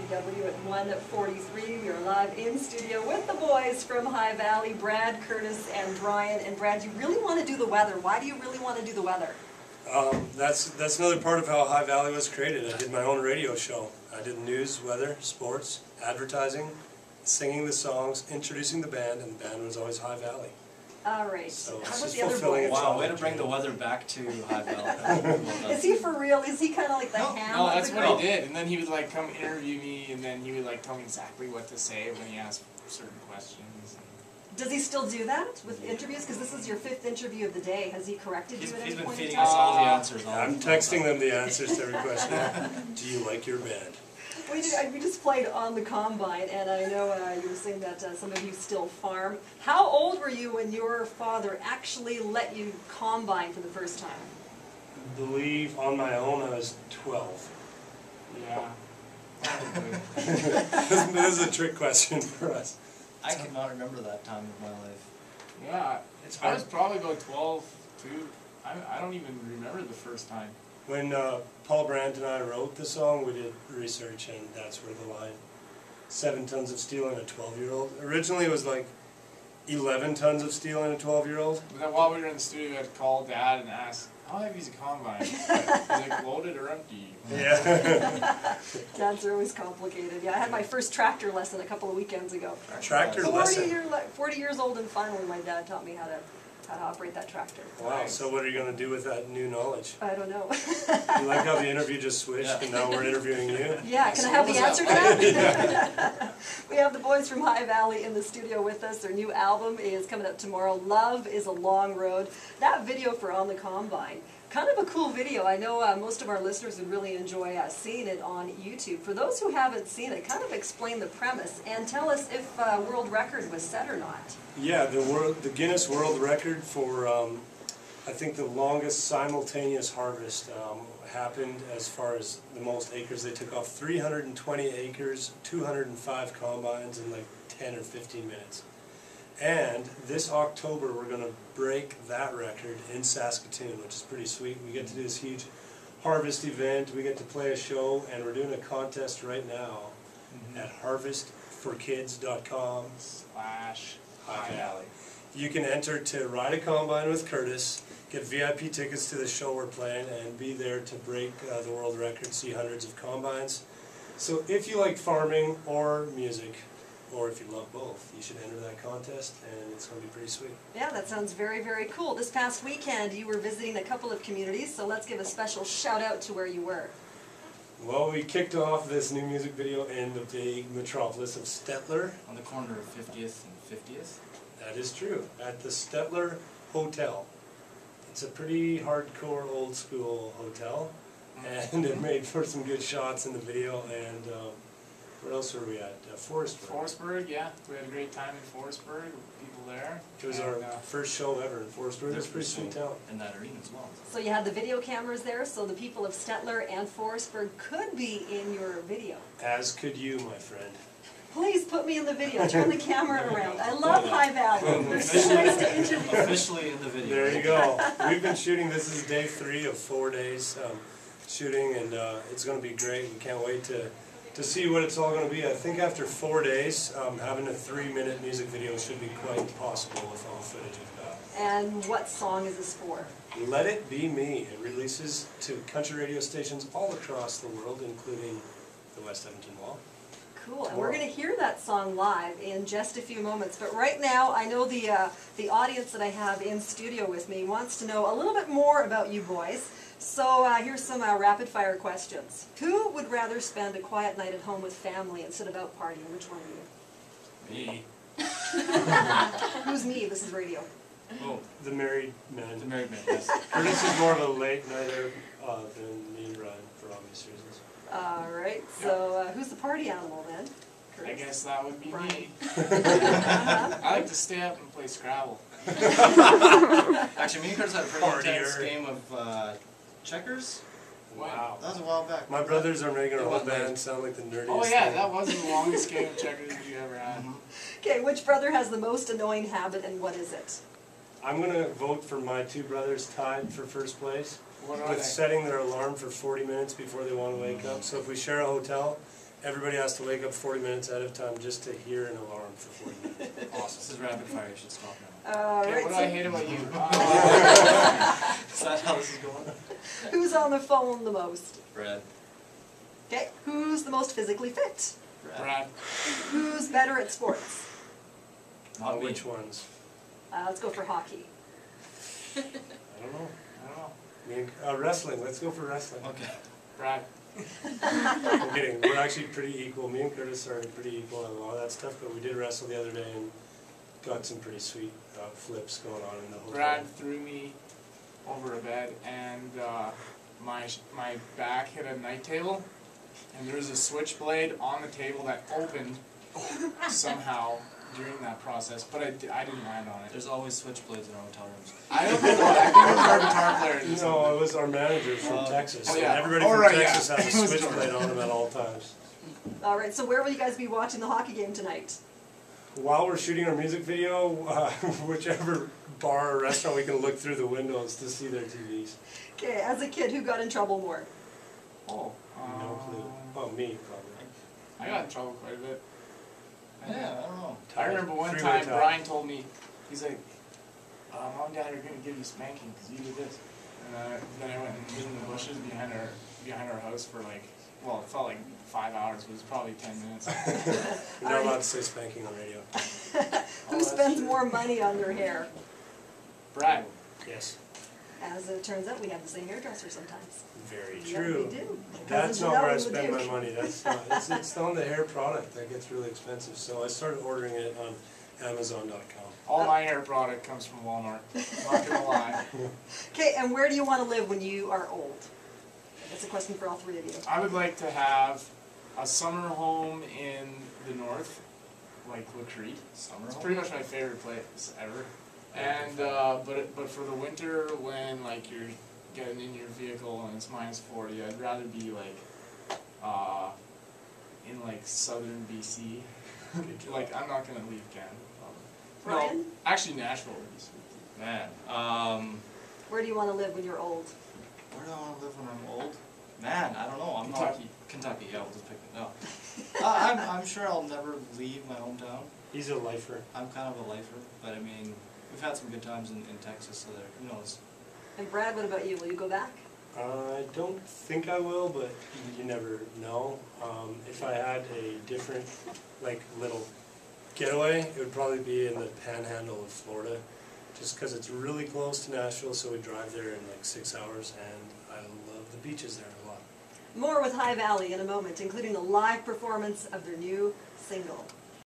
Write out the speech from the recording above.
CKNW at 1:43. We are live in studio with the boys from High Valley, Brad, Curtis, and Brian. And Brad, you really want to do the weather. Why do you really want to do the weather? That's another part of how High Valley was created. I did my own radio show. I did news, weather, sports, advertising, singing the songs, introducing the band, and the band was always High Valley. All right. So how about the other boys? Wow, way to bring the weather back to High Valley. Is he for real? Is he kind of like the ham? No, of that's the what group? he did. And then he would like come interview me, and then he would like tell me exactly what to say when he asked certain questions. Does he still do that with interviews? Because this is your 5th interview of the day. Has he corrected you at any He's been point in feeding time? us all the answers. I'm texting them the answers to every question. Do you like your band? We just played On the Combine, and I know you were saying that some of you still farm. How old were you when your father actually let you combine for the first time? I believe on my own I was 12. Yeah, probably. This is a trick question for us. I cannot remember that time of my life. Yeah, It's I hard. was probably about 12 too. I don't even remember the first time. When Paul Brandt and I wrote the song, we did research, and that's where the line 7 tons of steel in a 12-year-old. Originally it was like 11 tons of steel in a 12-year-old. But then while we were in the studio, I had to call Dad and ask, how heavy is a combine? Is it loaded or empty? Yeah. Dads are always complicated. Yeah, I had my first tractor lesson a couple of weekends ago. Tractor lesson. 40 years old, and finally my dad taught me how to operate that tractor. Wow, so what are you going to do with that new knowledge? I don't know. You like how the interview just switched and now we're interviewing you? Yeah, can I have the answer to that? We have the boys from High Valley in the studio with us. Their new album is coming up tomorrow. Love is a Long Road. That video for On the Combine, kind of a cool video. I know most of our listeners would really enjoy seeing it on YouTube. For those who haven't seen it, kind of explain the premise and tell us if world record was set or not. Yeah, the Guinness World Record for I think the longest simultaneous harvest happened as far as the most acres. They took off 320 acres, 205 combines in like 10 or 15 minutes. And this October we're going to break that record in Saskatoon, which is pretty sweet. We get to do this huge harvest event, we get to play a show, and we're doing a contest right now at harvestforkids.com/High Valley. You can enter to ride a combine with Curtis, get VIP tickets to the show we're playing, and be there to break the world record, see hundreds of combines. So if you like farming or music, or if you love both, you should enter that contest, and it's going to be pretty sweet. Yeah, that sounds very, very cool. This past weekend you were visiting a couple of communities, so let's give a special shout out to where you were. Well, we kicked off this new music video in the big metropolis of Stettler. On the corner of 50th and 50th. That is true, at the Stettler Hotel. It's a pretty hardcore old school hotel, and it made for some good shots in the video. And where else were we at? Forestburg. Forestburg, yeah. We had a great time in Forestburg with people there. It was our first show ever in Forestburg. It was a pretty sweet town. In that arena as well. So you had the video cameras there, so the people of Stettler and Forestburg could be in your video. As could you, my friend. Please put me in the video. Turn the camera around. I love High Valley. They're so nice to interview. Officially in the video. There you go. We've been shooting. This is day 3 of 4 days shooting, and it's going to be great. We can't wait to see what it's all going to be. I think after 4 days, having a 3-minute music video should be quite possible with all the footage we've got. And what song is this for? Let It Be Me. It releases to country radio stations all across the world, including the West Edmonton Wall. Cool, and we're going to hear that song live in just a few moments. But right now, I know the audience that I have in studio with me wants to know a little bit more about you boys. So here's some rapid-fire questions. Who would rather spend a quiet night at home with family instead of out partying? Which one of you? Me. Who's me? This is radio. Oh, The Married Man. the married man, yes. Curtis is more of a late nighter than me and Ryan, for obvious reasons. All right, so who's the party animal then? I guess that would be Brian. me. I like to stay up and play Scrabble. Actually, me and Curtis had a pretty intense Partier. game of checkers. Wow. That was a while back. My brothers are making It our whole went late. band sound like the nerdiest Oh yeah, thing. that was the longest game of checkers you ever had. Okay, which brother has the most annoying habit and what is it? I'm going to vote for my 2 brothers tied for first place What are with they? setting their alarm for 40 minutes before they want to wake up. So if we share a hotel everybody has to wake up 40 minutes ahead of time just to hear an alarm for 40 minutes. Awesome. This is rapid fire. You should stop now. Okay, Alright, what do so I hate about you? Is that how this is going? who's on the phone the most? Brad. Okay, who's the most physically fit? Brad. Who's better at sports? Not me. Which ones? Let's go for hockey. I don't know. I don't know. Me and, wrestling. Let's go for wrestling. Okay. Brad. I'm kidding. We're actually pretty equal. Me and Curtis are pretty equal on a lot of that stuff, but we did wrestle the other day and got some pretty sweet flips going on in the hotel. Brad threw me over a bed, and my back hit a night table, and there was a switchblade on the table that opened somehow during that process, but I didn't land on it. There's always switchblades in our hotel rooms. I don't know. I think it was our guitar player. or No, something. it was our manager from Texas. oh, and yeah. everybody Oh, from right, Texas yeah. has a It was switchblade Jordan. on them at all times. Alright, so where will you guys be watching the hockey game tonight? While we're shooting our music video, whichever bar or restaurant we can look through the windows to see their TVs. Okay, as a kid, who got in trouble more? Oh, No clue. Oh, me, probably. I got in trouble quite a bit. Yeah, I don't know. I remember one Freeway time tie. Brian told me, he's like, Mom and Dad are going to give you spanking because you did this. And then I went and hid in the bushes behind our house for like, well, it felt like 5 hours, but it was probably 10 minutes. You're not allowed to say spanking on radio. Who spends more money on their hair? Brad. Yes. As it turns out, we have the same hairdresser sometimes. Very Yeah, true. we do. That's Cousin not where I Janelle spend my Leduc. money. That's not. It's on the hair product that gets really expensive. So I started ordering it on Amazon.com. All my hair product comes from Walmart. Not gonna lie. Okay, and where do you want to live when you are old? That's a question for all three of you. I would like to have a summer home in the north, like Lacrete. It's pretty much my favorite place ever. And but for the winter, when like you're getting in your vehicle and it's -40, I'd rather be like in like southern BC. Like I'm not gonna leave Canada. Probably. Brian? No, actually Nashville would be sweet. Man, Where do you want to live when you're old? where do I want to live when I'm old? Man, I don't know. I'm Kentucky. not Kentucky. Yeah, we'll just pick it. No, I'm sure I'll never leave my hometown. He's a lifer. I'm kind of a lifer, but I mean, we've had some good times in Texas, so there. Who knows? And Brad, what about you? Will you go back? I don't think I will, but you never know. If I had a different, like, little getaway, it would probably be in the panhandle of Florida, just because it's really close to Nashville, so we drive there in like 6 hours, and I love the beaches there a lot. More with High Valley in a moment, including the live performance of their new single.